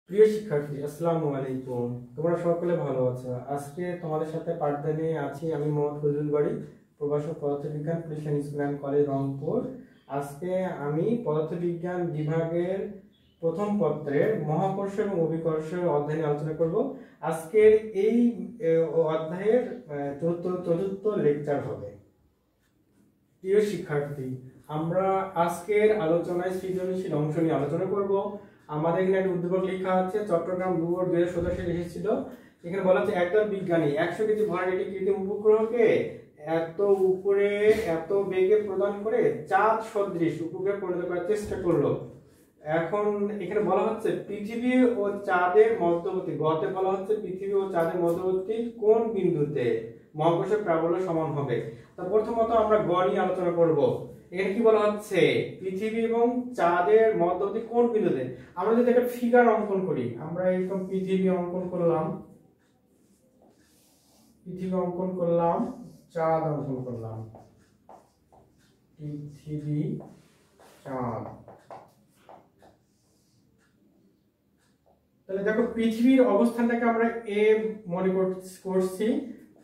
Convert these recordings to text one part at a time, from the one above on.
প্রিয় শিক্ষার্থী, আসসালামু আলাইকুম। তোমরা সকলে ভালো আছো? আজকে তোমাদের সাথে পাঠদান নিয়ে আছি আমি মোহাম্মদ ফজলুল বাড়ি, প্রভাষক পদার্থবিজ্ঞান প্রতিষ্ঠান স্কুল অ্যান্ড কলেজ রংপুর। আজকে আমি পদার্থবিজ্ঞান বিভাগের প্রথম পত্রের মহাকর্ষ এবং অভিকর্ষের অধ্যায় নিয়ে আলোচনা করব। আজকের এই অধ্যায়ের চতুর্থ লেকচার হবে। প্রিয় শিক্ষার্থী, আমরা আজকের আলোচনায় সৃজনশীল অংশ নিয়ে আলোচনা করব। আমাদের এখানে একটা উদ্দীপক লেখা আছে, চট্টগ্রাম বোর্ড 2017 সালে এসেছিল। এখানে বলা আছে একদল বিজ্ঞানী 100 কেজি ভরের একটি কৃত্রিম উপগ্রহকে এত উপরে এত বেগে প্রদান করে চাঁদ সদৃশ উপগ্রহে পরিণত করার চেষ্টা করলো। এখন এখানে বলা হচ্ছে পৃথিবী ও চাঁদের মধ্যবর্তী, গতে বলা হচ্ছে পৃথিবী ও চাঁদের মধ্যবর্তী কোন বিন্দুতে মহাকর্ষীয় প্রাবল্য সমান হবে। তা প্রথমত আমরা গ নিয়ে আলোচনা করব। এখানে কি বলা হচ্ছে পৃথিবী এবং চাঁদের মধ্যবর্তী কোন বিন্দুতে। আমরা যদি একটা ফিগার অঙ্কন করি, আমরা এরকম পৃথিবী অঙ্কন করলাম, পৃথিবী অঙ্কন করলাম, চাঁদ অঙ্কন করলাম, পৃথিবী চাঁদ। তাহলে দেখো পৃথিবীর অবস্থানটাকে আমরা এ মনে করছি,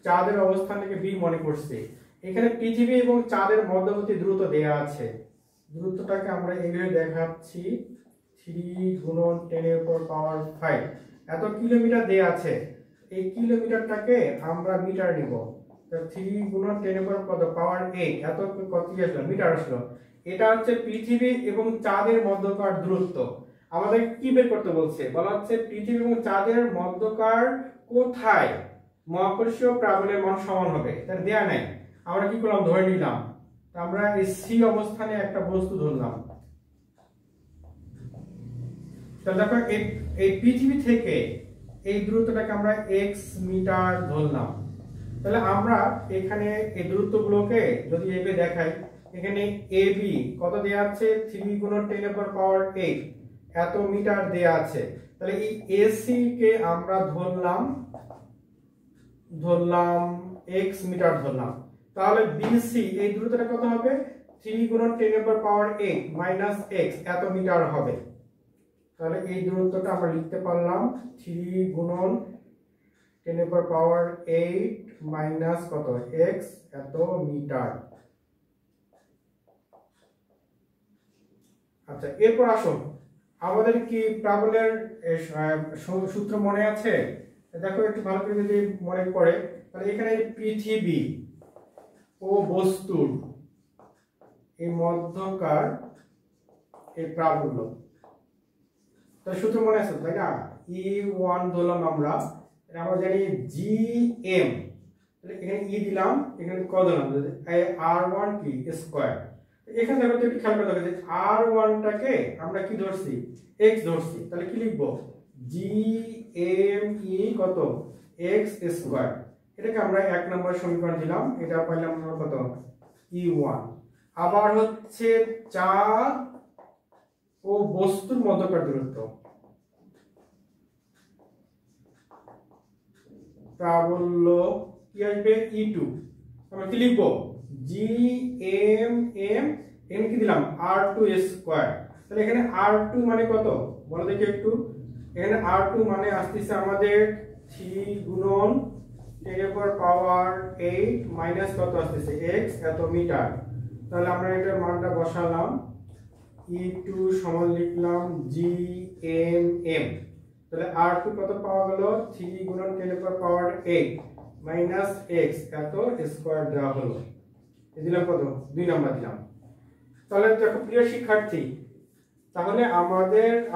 চাঁদের অবস্থানটাকে বি মনে করছি। এখানে পৃথিবী এবং চাঁদের মধ্যবর্তী দূরত্ব দেয়া আছে। দূরত্বটাকে আমরা এইভাবে দেখাচ্ছি 3 গুণন 10 এর উপর পাওয়ার 5 এত কিলোমিটার দেয়া আছে। এই কিলোমিটারটাকে আমরা মিটার নিব। তো 3 গুণন 10 এর উপর কত পাওয়ার 8 এত কত আসলো মিটার আসলো। এটা হচ্ছে পৃথিবী এবং চাঁদের মধ্যকার দূরত্ব। আমাদের কি বের করতে বলছে, বলা হচ্ছে পৃথিবী এবং চাঁদের মধ্যকার কোথায় মহাকর্ষীয় প্রাবল্যের মান সমান হবে। তার দেয়া নাই, আমরা কি করলাম ধরে নিলাম। আমরা এই সি অবস্থানে একটা বস্তু ধরলাম। তাহলে দেখো এই পৃথিবী থেকে এই দূরত্বটাকে আমরা x মিটার ধরলাম। তাহলে আমরা এখানে এই দূরত্বগুলোকে যদি এভাবে দেখাই, এখানে ab কত দেয়া আছে 3 গুণন 10 এর পাওয়ার 8 এত মিটার দেয়া আছে। তাহলে এই AC কে আমরা ধরলাম x মিটার ধরলাম। তাহলে BC এই দূরত্বটা কত হবে 3 গুণন 10 এর পাওয়ার 8 মাইনাস x এত মিটার হবে। তাহলে এই দূরত্বটা আমরা লিখতে পারলাম 3 গুণন 10 এর পাওয়ার 8 মাইনাস কত x এত মিটার। আচ্ছা, এরপর আসুন আমাদের কি প্রাবল্যের সূত্র মনে আছে? দেখো একটু ভালো করে যদি মনে পড়ে, তাহলে এখানে পৃথিবী ও বস্তুর এই মধ্যকার এই প্রাবল্য, তাহলে সূত্র মনে আছে তাই না? E1 ধরলাম আমরা জানি GM, তাহলে এখানে E দিলাম, এখানে কত দিলাম R1 কি স্কয়ার। এখানে দেখো তো একটু খেয়াল করে দেখো যে R1 টাকে আমরা কি ধরছি x ধরছি। তাহলে কি লিখবো GME কত x স্কয়ার। এটাকে আমরা 1 নম্বর সমীকরণ দিলাম, এটা পাইলাম আমরা কত E1। আবার হচ্ছে চাঁদ ও বস্তুর মধ্যকার দূরত্ব, প্রাবল্য কি আসবে E2। আমরা কি লিখবো GMM এখানে কি দিলাম R2 স্কয়ার। তাহলে এখানে R2 মানে কত বলো দেখি একটু। এখানে R2 মানে আসতেছে আমাদের 3 গুণন 10 এর পাওয়ার 8 মাইনাস কত আসতেছে x এত মিটার। তাহলে আমরা এটার মানটা বসালাম, E2 সমান লিখলাম GMM। তাহলে R2 কত পাওয়া গেল 3 গুণন 10 এর পাওয়ার 8 মাইনাস x এত স্কয়ার দেওয়া হলো। দিলাম কত 2 নাম্বার দিলাম। তাহলে দেখো প্রিয় শিক্ষার্থী, তাহলে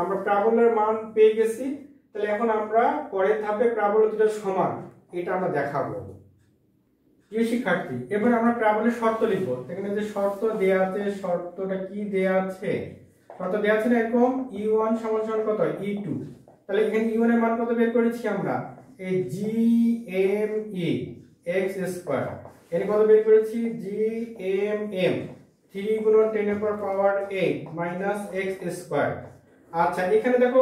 আমরা প্রাবল্যের মান পেয়ে গেছি। তাহলে এখন আমরা পরের ধাপে প্রাবল্য দুটো সমান এটা আমরা দেখাবো। প্রিয় শিক্ষার্থী, এবার আমরা প্রাবল্যের শর্ত লিখবো। এখানে যে শর্ত দেয়া আছে, শর্তটা কি দেয়া আছে, শর্ত দেয়া আছে না এরকম E1 সমান সমান কত E2। তাহলে এখানে E1 এর মান কত বের করেছি আমরা এই GME x স্কয়ার। এর কত বের করেছি GMM 3 গুণন 10 এর পাওয়ার 8 মাইনাস x স্কয়ার। আচ্ছা, এখানে দেখো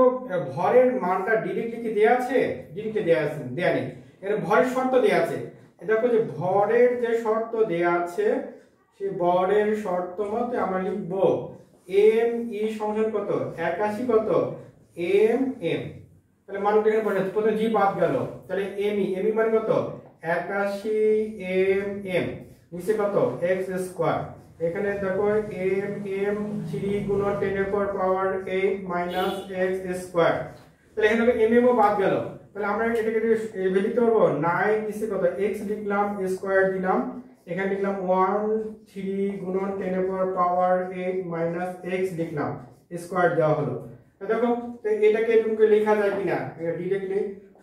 ভরের মানটা ডিরেক্টলি কি দেয়া আছে? ডিরেক্টলি দেয়া আছে, দেয়া নেই। এখানে ভরের শর্ত দেয়া আছে। দেখো যে ভরের যে শর্ত দেয়া আছে সেই ভরের শর্ত মতে আমরা লিখবো ME সমান কত 81 কত MM। তাহলে মানটা এখানে বসাচ্ছি, প্রথমে জি বাদ গেল, তাহলে এমই মানে কত 81 নিচে কত এক্স স্কয়ার, এখানে দেখো থ্রি গুণন 10 এর পাওয়ার 8 মাইনাস এক্স স্কয়ার, তাহলে এখানে ও বাদ গেল, তাহলে আমরা এটাকে লিখতে পারবো 9 নিচে কত এক্স লিখলাম স্কয়ার দিলাম, এখানে লিখলাম 3 গুণন 10 এর পাওয়ার 8 মাইনাস এক্স লিখলাম স্কয়ার দেওয়া হলো। দেখো এটাকে এরকম লেখা যায় কিনা ডিরেক্টলি,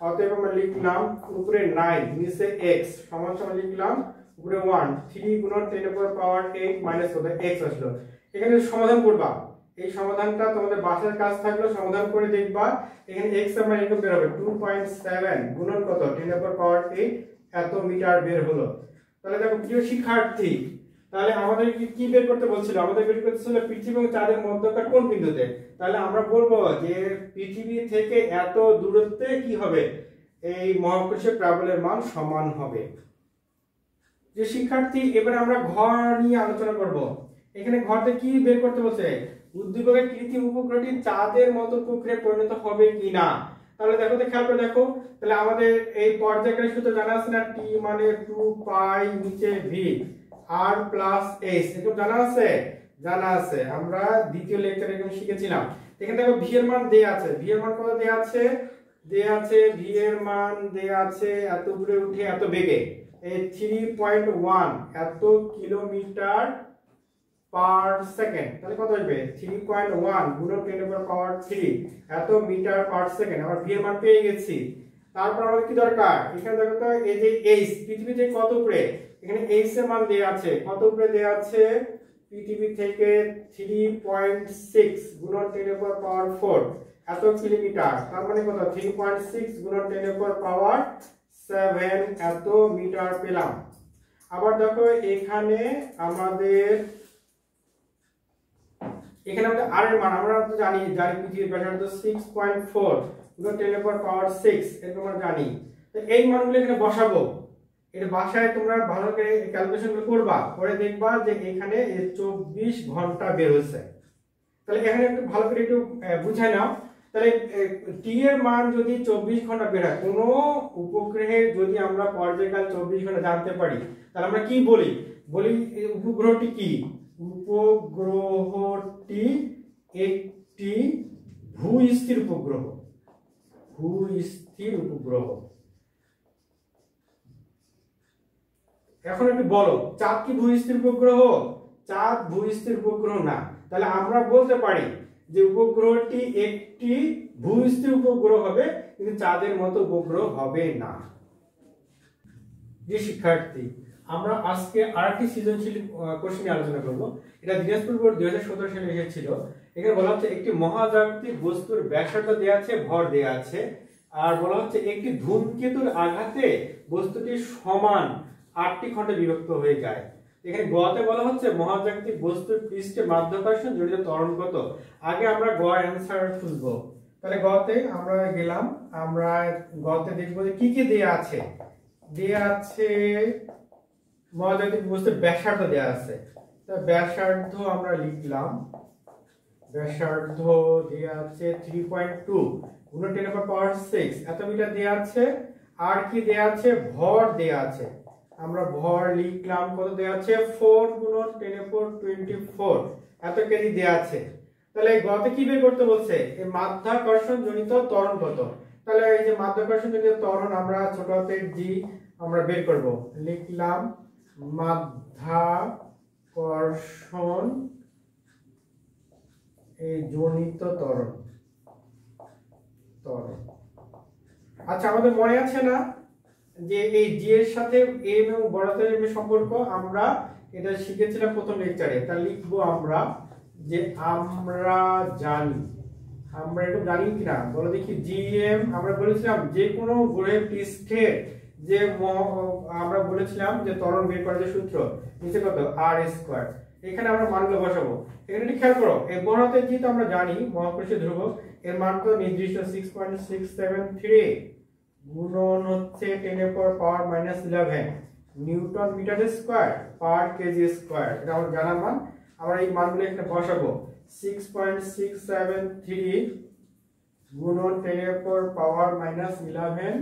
অতএব আমরা লিখলাম উপরে 9 নিচে x সমান সমান লিখলাম উপরে 1 3 গুণন 10 এর পাওয়ার 8 মাইনাস কত x আসলো। এখানে সমাধান করবা, এই সমাধানটা তোমাদের বাসার কাজ থাকলো, সমাধান করে দেখবা এখানে x আমরা এরকম বের হবে 2.7 গুণন কত 10 এর পাওয়ার 8 এত মিটার বের হলো। তাহলে দেখো প্রিয় শিক্ষার্থী, তাহলে আমাদের কি বের করতে বলছিল, আমাদের বের করতে ছিল পৃথিবী এবং চাঁদের মধ্যকার কোন বিন্দুতে, তাহলে আমরা বলবো যে পৃথিবী থেকে এত দূরত্বে কি হবে এই মহাকর্ষীয় প্রাবল্যের মান সমান হবে। যে শিক্ষার্থী, এবারে আমরা ঘর নিয়ে আলোচনা করব। এখানে ঘরতে কি বের করতে বলছে, উদ্দীপকের কৃত্রিম উপগ্রহটি চাঁদের মতো উপগ্রহে পরিণত হবে কিনা। তাহলে দেখো তো খেয়াল করে দেখো, তাহলে আমাদের এই পর্যায়ক্রমের সূত্র জানা আছে না, টি মানে 2 পাই নিচে ভি আর প্লাস এইচ, এরকম জানা আছে, জানা আছে, আমরা দ্বিতীয় লেকচারে এরকম শিখেছিলাম। এখানে দেখো ভি এর মান দেয়া আছে, ভি এর মান কত দেয়া আছে, ভি এর মান দেয়া আছে এত দূরে উঠে এত বেগে, এই 3.1 এত কিলোমিটার পার সেকেন্ড, তাহলে কত আসবে 3.1 গুণন 10 এর পাওয়ার 3 এত মিটার পার সেকেন্ড। আমরা ভি এর মান পেয়ে গেছি। তারপর আমাদের কি দরকার, এখানে দেখো তো এই যে এইচ পৃথিবী থেকে কত উপরে, এখানে এইচ এর মান দেয়া আছে, কত উপরে দেয়া আছে পৃথিবী থেকে 3.6 গুণন 10 এর পাওয়ার 4 এত কিলোমিটার, তার মানে কত 3.6 গুণন 10 এর পাওয়ার 7 এত মিটার পেলাম। আবার দেখো এখানে আমাদের আর এর মান আমরা তো জানি পৃথিবীর ব্যাসার্ধ 6.4 গুণন 10 এর পাওয়ার 6 এরকম আমরা জানি। তো এই মানগুলো এখানে বসাবো, এর বাসায় তোমরা ভালো করে ক্যালকুলেশন করবা, করে দেখবা যে এখানে 24 ঘন্টা বের হচ্ছে। তাহলে এখানে একটু ভালো করে একটু বুঝাই নাও, তাহলে টি এর মান যদি 24 ঘন্টা বের হয়, কোন উপগ্রহে যদি আমরা পর্যায়কাল 24 ঘন্টা জানতে পারি, তাহলে আমরা কি বলি, উপগ্রহটি কি, উপগ্রহটি একটি ভূস্থির উপগ্রহ, ভূস্থির উপগ্রহ। এখন একটু বলো, চাঁদ কি ভূস্থির উপগ্রহ, চাঁদ ভূস্থির উপগ্রহ না, তাহলে আমরা বলতে পারি যে উপগ্রহটি একটি ভূস্থির উপগ্রহ হবে, কিন্তু চাঁদের মতো উপগ্রহ হবে না। যে শিক্ষার্থী, আমরা আজকে আরেকটি সৃজনশীল কোশ্চেন নিয়ে আলোচনা করব। এটা দিনাজপুর বোর্ড 2017 সালে এসেছিল। এখানে বলা হচ্ছে একটি মহাজাগতিক বস্তুর ব্যাসার্ধ দেয়া আছে, ভর দেয়া আছে, আর বলা হচ্ছে একটি ধূমকেতুর আঘাতে বস্তুটি সমান 8টি খণ্ডে বিভক্ত হয়ে যায়। এখানে গতে বলা হচ্ছে মহাজাগতিক বস্তুর পৃষ্ঠে মাধ্যাকর্ষণ জড়িত ত্বরণ কত। আগে আমরা গ অ্যানসার খুঁজবো। তাহলে গতে আমরা গেলাম, আমরা গতে দেখবো যে কি কি দেয়া আছে। দেয়া আছে মহাজাগতিক বস্তুর ব্যাসার্ধ দেয়া আছে, তা ব্যাসার্ধ আমরা লিখলাম, ব্যাসার্ধ দেয়া আছে 3.2 গুণন 10 এর পাওয়ার 6 এত মিটার দেয়া আছে। আর কি দেয়া আছে, ভর দেয়া আছে, আমরা ভর লিখলাম কত দেয়া আছে 4 গুণন 10 এর পাওয়ার 24 এত কেজি দেয়া আছে। তাহলে এই গতে কি বের করতে বলছে, এই মাধ্যাকর্ষণ জনিত ত্বরণ কত। তাহলে এই যে মাধ্যাকর্ষণ জনিত ত্বরণ আমরা ছোট হাতের জি আমরা বের করব, লিখলাম মাধ্যাকর্ষণ এই জনিত ত্বরণ। আচ্ছা, আমাদের মনে আছে না যে এই জি এর সাথে এম এবং বড় হাতের এম এর সম্পর্ক, আমরা এটা শিখেছিলাম প্রথম লেকচারে। তা লিখবো আমরা যে আমরা জানি, আমরা একটু জানি কিনা বলো দেখি, জি এম আমরা বলেছিলাম যে কোনো গ্রহের পৃষ্ঠে যে আমরা বলেছিলাম যে ত্বরণ বের করার যে সূত্র নিচে কত আর স্কয়ার। এখানে আমরা মানগুলো বসাবো। এখানে একটু খেয়াল করো, এই বড় হাতের জি তো আমরা জানি মহাকর্ষীয় ধ্রুবক, এর মান তো নির্দিষ্ট 6.673 গুণন হচ্ছে 10 এর power -11 newton metre square per kg square, এটা আমার জানা মান। আমরা এই মানগুলো এখানে বসাবো 6.673 গুণন 10⁻⁻11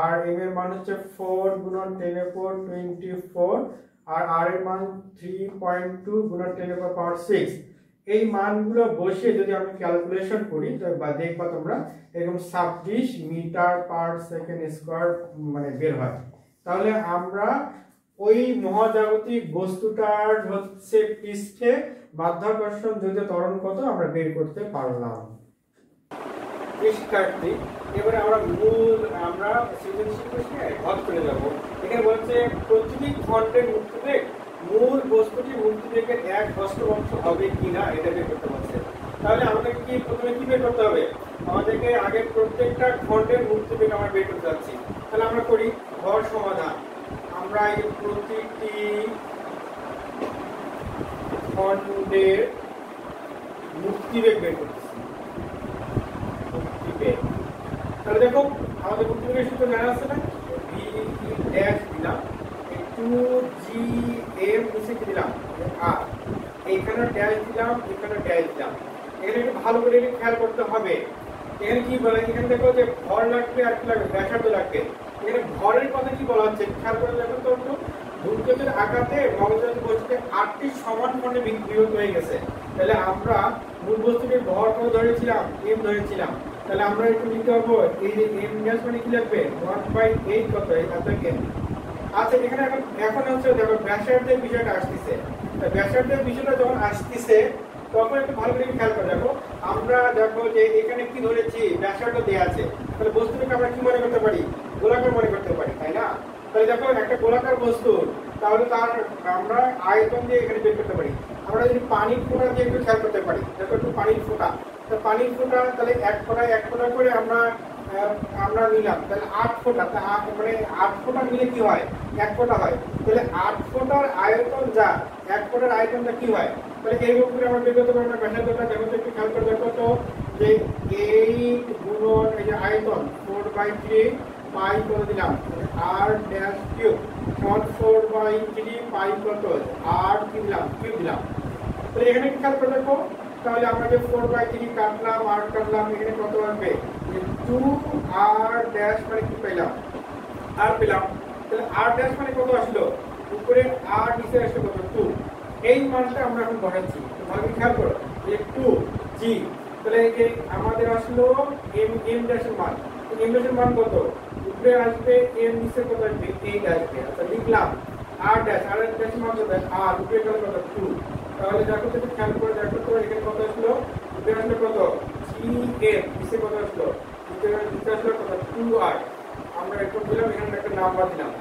আর m এর মান হচ্ছে 4 গুণন 10⁻24 আর r এর মান 3.2 গুণন 10⁻6। এই মানগুলো বসিয়ে যদি আমি ক্যালকুলেশন করি তো দেখবা তোমরা এরকম 26 মিটার পার সেকেন্ড স্কয়ার মানে বের হয়। তাহলে আমরা ওই মহাজাগতিক বস্তুটার হচ্ছে পৃষ্ঠে মাধ্যাকর্ষণ জনিত ত্বরণ কত আমরা বের করতে পারলাম। শিক্ষার্থী এবারে আমরা সৃজনশীল প্রশ্নে ঘর চলে যাব। এখানে বলছে প্রতিটি খণ্ডের মুক্তিবেগ মূল বস্তুটির মুক্তিবেগের 1/8 হবে কিনা এটা বের করতে বলছে। তাহলে আমাদেরকে কি প্রথমে কি বের করতে হবে? আমাদেরকে আগে প্রত্যেকটা খণ্ডের মুক্তিবেগ আমরা বের করতে যাচ্ছি। তাহলে আমরা করি ঘর সমাধান। আমরা এই প্রতিটি খণ্ডের মুক্তিবেগ বের করতেছি। মুক্তিবেগ তাহলে দেখো আমাদের মুক্তিবেগের সূত্র জানা আছে না? ভি ড্যাশ দিলাম 2gm নিচে কি দিলাম আর এখানে ড্যাশ দিলাম এখানে ড্যাশ দিলাম। এখানে একটু ভালো করে খেয়াল করতে হবে। এখানে কি বলে? এখানে দেখো যে ভর লাগবে আর কি লাগবে ব্যাসার্ধ লাগবে। এখানে ভরের কথা কি বলা হচ্ছে খেয়াল করে দেখো তো একটু। দুর্গের আঘাতে মগজের বস্তুতে 8টি সমান খণ্ডে বিভক্ত হয়ে গেছে। তাহলে আমরা মূল বস্তুটির ভর কত ধরেছিলাম? m ধরেছিলাম। তাহলে আমরা একটু লিখতে পারবো এই যে m ড্যাশ মানে কি লাগবে 1/8 কত এত m। আচ্ছা এখানে এখন হচ্ছে দেখো ব্যাসার্ধের বিষয়টা আসতেছে। ব্যাসার্ধের বিষয়টা যখন আসতেছে তখন একটু ভালো করে খেয়াল করে দেখো। আমরা দেখো যে এখানে কি ধরেছি ব্যাসার্ধ দেয়া আছে। তাহলে বস্তুটাকে আমরা কি মনে করতে পারি? গোলাকার মনে করতে পারি, তাই না? তাহলে দেখো একটা গোলাকার বস্তু তাহলে তার আমরা আয়তন দিয়ে এখানে বের করতে পারি। আমরা যদি পানির ফোঁটা দিয়ে একটু খেয়াল করতে পারি দেখো একটু পানির ফোঁটা। তো পানির ফোঁটা তাহলে এক ফোঁটা করে আমরা নিলাম তাহলে 8 ফোঁটা মানে 8 ফোঁটা মিলে কি হয় 1 ফোঁটা হয়। তাহলে 8 ফোঁটার আয়তন যা 1 ফোঁটার আয়তনটা কি হয়? তাহলে এইরকম করে আমরা বের করতে পারবো ব্যাসার্ধটা। দেখো তো একটু খেয়াল করে দেখো তো যে 8 গুণন এই যে আয়তন 4/3 পাই করে দিলাম r ড্যাশ কিউব সমান 4/3 পাই কত r কি দিলাম কিউব দিলাম। তাহলে এখানে কি খেয়াল করে দেখো তাহলে আমরা যে 4/3 কাটলাম r কাটলাম এখানে কত আসবে 2r ড্যাশ মানে কি পেলাম r পেলাম। তাহলে r ড্যাশ মানে কত আসলো উপরে r নিচে আসলো কত 2। এই মানটা আমরা এখন বসাচ্ছি। ভালো খেয়াল করো যে 2g তাহলে এই যে আমাদের আসলো m ড্যাশের মান। m ড্যাশের মান কত উপরে আসবে m নিচে কত আসবে 8 আসবে। আচ্ছা লিখলাম r ড্যাশ এর মান কত r উপরে গেল কত 2। তাহলে দেখো তো খেয়াল করে দেখো তো এখানে কত আসলো উপরে আসলো কত gm নিচে কত আসলো নিচে আসলো কত 2r। আমরা একটু দিলাম এখানে একটা নাম্বার দিলাম।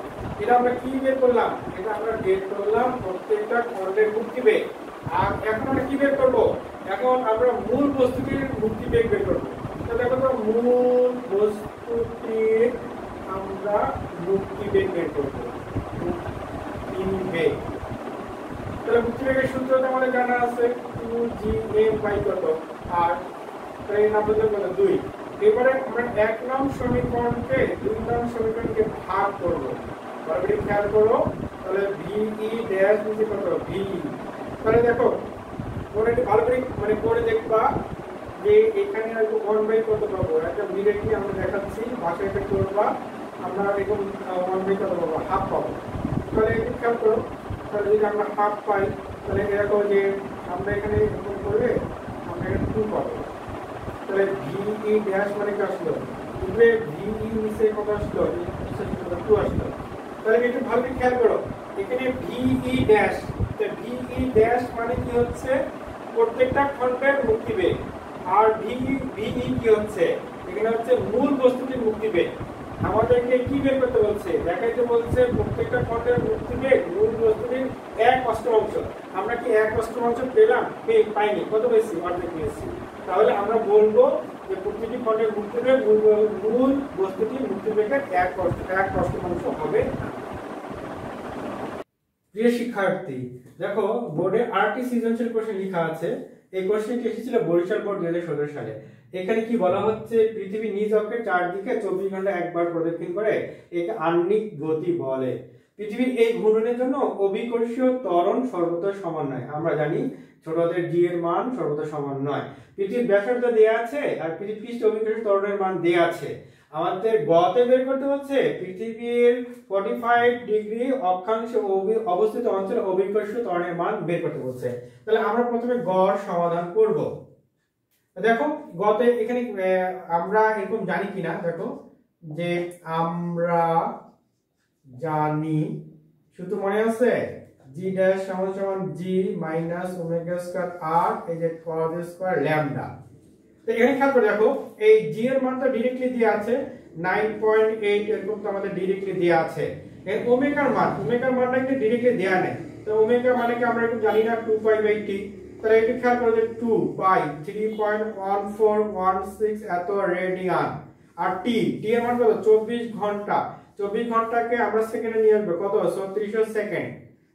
এটা আমরা কি বের করলাম? এটা আমরা বের করলাম প্রত্যেকটা খণ্ডের মুক্তিবেগ। আর এখন আমরা কি বের করব? এখন আমরা মূল বস্তুটির মুক্তিবেগ বের করব। তো দেখো তো মূল বস্তুটির আমরা মুক্তিবেগ বের করব। মুক্তিবেগ তাহলে মুক্তিবেগের সূত্রটা আমাদের জানা আছে 2gm বাই কত আর তাই নাম্বার কত 2। এবারে আমরা 1 নং সমীকরণকে 2 নং সমীকরণকে ভাগ করব। তাহলে খেয়াল করো তাহলে VE ড্যাশ নিচে কত V। তাহলে দেখো পরে ভালো করে মানে করে দেখবা যে এখানে আর 1/, কত পাবো একটা ডিরেক্টলি আমরা দেখাচ্ছি ভাষায় এটা করবা আমরা এরকম 1/, কত পাবো হাফ পাবো। তাহলে একটু খেয়াল করো তাহলে যদি আমরা হাফ পাই তাহলে এরকম যে আমরা এখানে এরকম করলে আমরা এখানে 2 পাবো। তাহলে VE ড্যাশ মানে কি আসলো উপরে VE নিচে কত আসলো নিচে 2 আসলো। তাহলে একটু ভালো করে খেয়াল করো এখানে VE ড্যাশ VE ড্যাশ মানে কি হচ্ছে প্রত্যেকটা খণ্ডের মুক্তিবেগ আর VE কি হচ্ছে এখানে হচ্ছে মূল বস্তুটির মুক্তিবেগ। আমাদেরকে কি বের করতে বলছে দেখাইতে বলছে প্রত্যেকটা খণ্ডের মুক্তিবেগ মূল বস্তুটির 1/8। আমরা কি 1/8 পেলাম? পাইনি। কত পেয়েছি? অর্ধেক পেয়েছি। তাহলে আমরা বলবো যে প্রতিটি খণ্ডের মুক্তিবেগ মূল বস্তুটির মুক্তিবেগের 1/8 হবে। প্রিয় শিক্ষার্থী দেখো বোর্ডে আরটি সৃজনশীল কোশ্চেন লেখা আছে। এই কোশ্চেনটি এসেছিল বরিশাল বোর্ড 2017 সালে। এখানে কি বলা হচ্ছে পৃথিবী নিজ অক্ষের চারদিকে 24 ঘন্টা একবার প্রদক্ষিণ করে একে আহ্নিক গতি বলে। পৃথিবীর এই ঘূর্ণনের জন্য অভিকর্ষীয় ত্বরণ সর্বদা সমান নয়। আমরা জানি ছোটদের জি এর মান সর্বদা সমান নয়। পৃথিবীর ব্যাসার্ধ দেয়া আছে আর পৃথিবীর পৃষ্ঠ অভিকর্ষীয় ত্বরণের মান দেয়া আছে। আমাদের গতে বের করতে হচ্ছে পৃথিবীর 45 ডিগ্রি অক্ষাংশে অবস্থিত অঞ্চলে অভিকর্ষীয় ত্বরণের মান বের করতে বলছে। তাহলে আমরা প্রথমে গড় সমাধান করব। দেখো গতে এখানে আমরা এরকম জানি কিনা, দেখো যে আমরা জানি সূত্র মনে আছে জি ড্যাশ সমান সমান জি মাইনাস ওমেগা স্কয়ার আর এই যে cos স্কয়ার ল্যামডা। তো এখানে খেয়াল করে দেখো এই জি এর মানটা डायरेक्टली দেয়া আছে 9.8 এরকম তো আমাদের डायरेक्टली দেয়া আছে। এর ওমেগার মানটা কিন্তু डायरेक्टली দেয়া নেই। তো ওমেগা মানে কি আমরা একটু জানি না 2 পাই বাই টি। তাহলে এটা খেয়াল করো যে 2 পাই 3.1416 এত রেডিয়ান আর টি এর মান কত 24 ঘন্টা। 24 ঘন্টাকে আমরা সেকেন্ডে নিয়ে আসবো কত 3600 সেকেন্ড।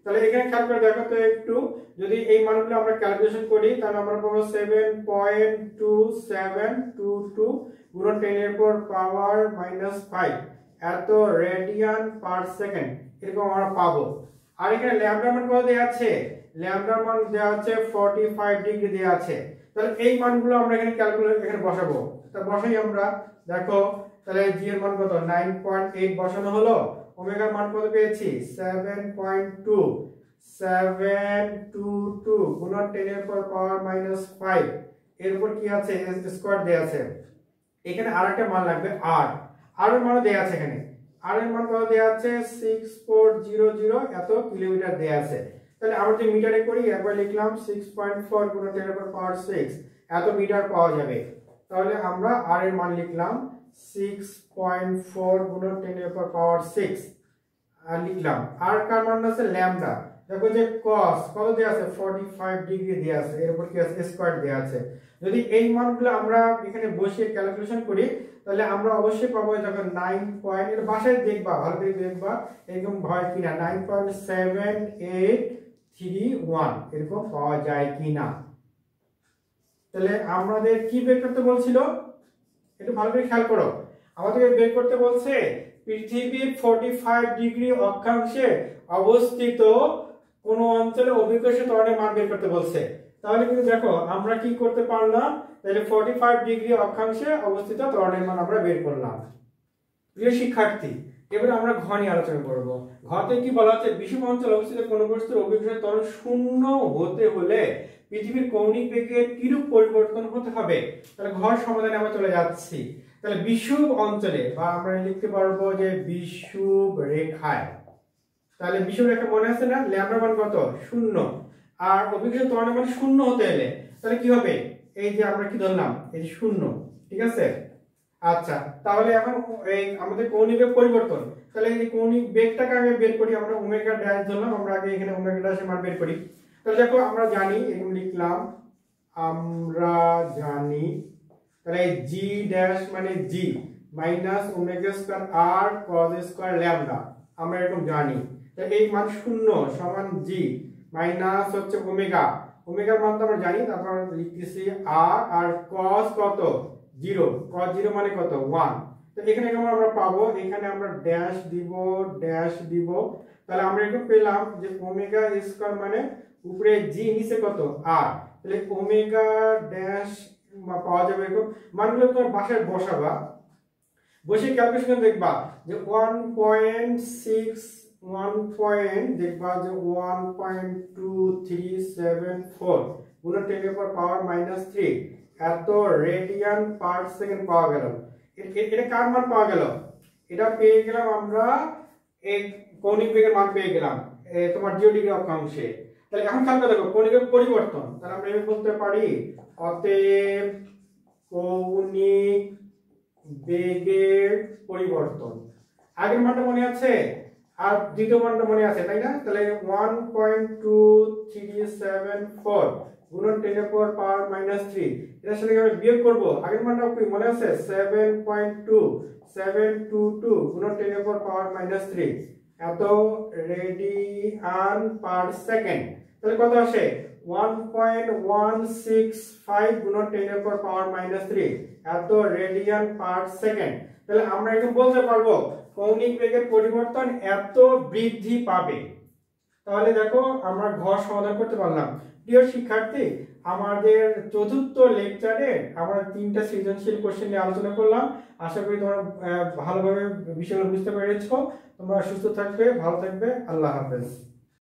তাহলে এখানে খেয়াল করে দেখো তো একটু, যদি এই মানগুলো আমরা ক্যালকুলেশন করি তাহলে আমরা পাবো 7.2722 গুণন 10 এর পাওয়ার -5 এত রেডিয়ান পার সেকেন্ড এরকম আমরা পাবো। আর এখানে ল্যামডা মান কত দেয়া আছে, ল্যামডা মান দেয়া আছে 45 ডিগ্রি দেয়া আছে। তাহলে এই মানগুলো আমরা এখানে এখানে বসাবো। তা বসাই আমরা, দেখো তাহলে জি এর মান কত 9.8 বসানো হলো, ওমেগার মান কত পেয়েছি 7.2722 গুণন 10 এর পাওয়ার -5 এর উপর কি আছে স্কয়ার দেয়া আছে। এখানে আরেকটা মান লাগবে আর এর মান দেয়া আছে। এখানে আর এর মান কত দেয়া আছে 6400 এত কিলোমিটার দেয়া আছে। তাহলে আমরা যদি মিটারে করি একবার লিখলাম 6.4 গুণন 10 এর পাওয়ার 6 এত মিটার পাওয়া যাবে। তাহলে আমরা আর এর মান লিখলাম 6.4 গুণন 10 এর পাওয়ার 6 আর লিখলাম। আর কার মান আছে ল্যামডা, দেখো যে cos কত দেয়া আছে 45 ডিগ্রি দেয়া আছে, এর উপর কি আছে স্কয়ার দেয়া আছে। যদি এই মানগুলো আমরা এখানে বসিয়ে ক্যালকুলেশন করি তাহলে আমরা অবশ্যই পাবো যখন 9 পয়েন্ট, এটা বাসায় দেখবা ভালো করে দেখবা এরকম হয় কিনা 9.7831 এরকম পাওয়া যায় কিনা। তাহলে আমাদের কি বের করতে বলছিল একটু ভালো করে খেয়াল করো। আমাদেরকে বের করতে বলছে পৃথিবীর 45 ডিগ্রি অক্ষাংশে অবস্থিত কোন অঞ্চলে অভিকর্ষীয় ত্বরণের মান বের করতে বলছে। তাহলে কিন্তু দেখো আমরা কি করতে পারলাম, তাহলে 45 ডিগ্রি অক্ষাংশে অবস্থিত ত্বরণের মান আমরা বের করলাম। প্রিয় শিক্ষার্থী, এবারে আমরা ঘ নিয়ে আলোচনা করব। ঘতে কি বলা হচ্ছে বিষুব অঞ্চলে অবস্থিত কোন বস্তুর অভিকর্ষীয় ত্বরণ শূন্য হতে হলে পৃথিবীর কৌণিক বেগের কিরূপ পরিবর্তন হতে হবে। তাহলে ঘর সমাধানে আমরা চলে যাচ্ছি। তাহলে বিষুব অঞ্চলে বা আমরা লিখতে পারবো যে বিষুব রেখায়, তাহলে বিষুব রেখা মনে আছে না ল্যামডা মান কত 0 আর অভিকর্ষীয় ত্বরণের মান 0 হতে হলে তাহলে কি হবে, এই যে আমরা কি ধরলাম এই 0, ঠিক আছে। আচ্ছা তাহলে এখন এই আমাদের কৌণিক বেগ পরিবর্তন, তাহলে এই কৌণিক বেগটাকে আগে বের করি। আমরা ওমেগা ড্যাশ ধরলাম, আমরা আগে এখানে ওমেগা ড্যাশের মান বের করি। তাহলে দেখো আমরা জানি এরকম লিখলাম, আমরা জানি তাহলে জি ড্যাশ মানে জি মাইনাস ওমেগা স্কয়ার আর cos স্কয়ার ল্যামডা আমরা এরকম জানি। তাহলে এই মান 0 সমান জি মাইনাস হচ্ছে ওমেগার মান তো আমরা জানি। তারপর লিখতেছি আর cos কত 0, cos 0 মানে কত 1। তো এখানে আমরা পাবো, এখানে আমরা ড্যাশ দিব। তাহলে আমরা এরকম পেলাম যে ওমেগা স্কয়ার মানে উপরে জি নিচে কত আর, তাহলে ওমেগা ড্যাশ পাওয়া যাবে। এরকম মানগুলো তোমার বাসায় বসাবা, বসে ক্যালকুলেশন দেখবা যে 1.6 দেখবা যে 1.2374 গুণন 10 এর পাওয়ার -3 এত রেডিয়ান পার সেকেন্ড পাওয়া গেল। এটা কার মান পাওয়া গেল, এটা পেয়ে গেলাম আমরা এই কৌণিক বেগের মান পেয়ে গেলাম তোমার 0 ডিগ্রি অক্ষাংশে। তাহলে এখন খেয়াল করে দেখো কৌণিক বেগ পরিবর্তন, তাহলে আমরা এভাবে বলতে পারি অতএব কৌণিক বেগের পরিবর্তন। আগের মানটা মনে আছে আর দ্বিতীয় মানটা মনে আছে তাই না। তাহলে 1.2374 গুণন 10 এর পাওয়ার -3 এর সাথে আমরা বিয়োগ করব। আগের মানটা কি মনে আছে 7.2722 গুণন 10 এর পাওয়ার -3 এত রেডিয়ান পার সেকেন্ড। তাহলে কত আসে 1.165 গুণন 10 এর পাওয়ার -3 এত রেডিয়ান পার সেকেন্ড। তাহলে আমরা এখন বলতে পারবো কৌণিক বেগের পরিবর্তন এত বৃদ্ধি পাবে। তাহলে দেখো আমরা ঘর সমাধান করতে পারলাম। প্রিয় শিক্ষার্থী, আমাদের চতুর্থ লেকচারে আমরা 3টা সৃজনশীল কোশ্চেন নিয়ে আলোচনা করলাম। আশা করি তোমরা ভালোভাবে বিষয়গুলো বুঝতে পেরেছো। তোমরা সুস্থ থাকবে, ভালো থাকবে। আল্লাহ হাফেজ।